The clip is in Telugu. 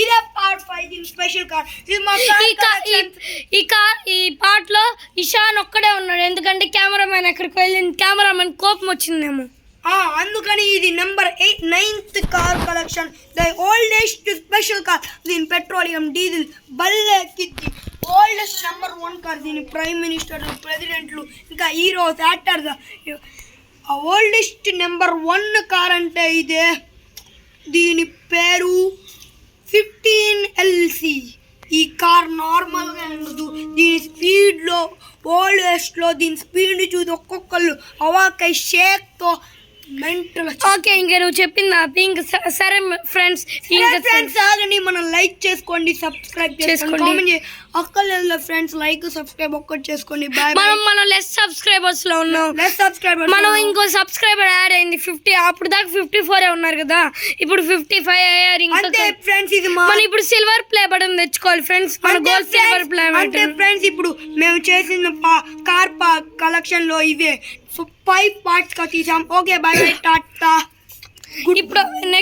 ఇదే పార్ట్ 5 దీని స్పెషల్ కార్. ఇది మా ఈ పార్ట్ లో ఇషాన్ ఒక్కడే ఉన్నాడు, ఎందుకంటే కెమెరామెన్ ఎక్కడికి వెళ్ళింది, కెమెరామెన్ కోపం వచ్చిందేమో, అందుకని ఇది number 9th car collection, the oldest special car. దీని పెట్రోలియం డీజిల్ బల్లెక్కిద్ది. Oldest number 1 car. దీని ప్రైమ్ మినిస్టర్లు, ప్రెసిడెంట్లు, ఇంకా heroes, actors. Oldest number 1 car అంటే ఇదే. దీని పేరు 15LC. ఈ కార్ నార్మల్గా ఉండదు. దీని స్పీడ్లో ఓల్డెస్ట్లో దీని స్పీడ్ చూసి ఒక్కొక్కళ్ళు అవాకై షేక్తో మెంటల్. ఓకే, ఇంకా నువ్వు చెప్పింది అది ఇంకా సరే ఫ్రెండ్స్ ఆగండి, మనం లైక్ చేసుకోండి, సబ్స్క్రైబ్ చేసుకోండి. అక్కర్లేదు ఫ్రెండ్స్, లైక్ సబ్స్క్రైబ్ ఒక్కటి చేసుకోండి. మనం లెస్ సబ్స్క్రైబర్స్ లో ఉన్నాం. మనం ఇంకో సబ్స్క్రైబర్ యాడ్ అయింది 50. అప్పుడు దాకా 54 ఉన్నారు కదా, ఇప్పుడు 55 అయ్యారు. ఫ్రెండ్స్ ఇది మనం ఇప్పుడు సిల్వర్ ప్లే బటన్ తెచ్చుకోవాలి ఫ్రెండ్స్. మన గోల్డ్ సిల్వర్ ప్లే అంటే ఫ్రెండ్స్ ఇప్పుడు మేము చేసిన కార్ కలెక్షన్ లో ఇవే 5 పార్ట్స్ గా తీసాం. Okay, by by, Tata. ఇప్పుడు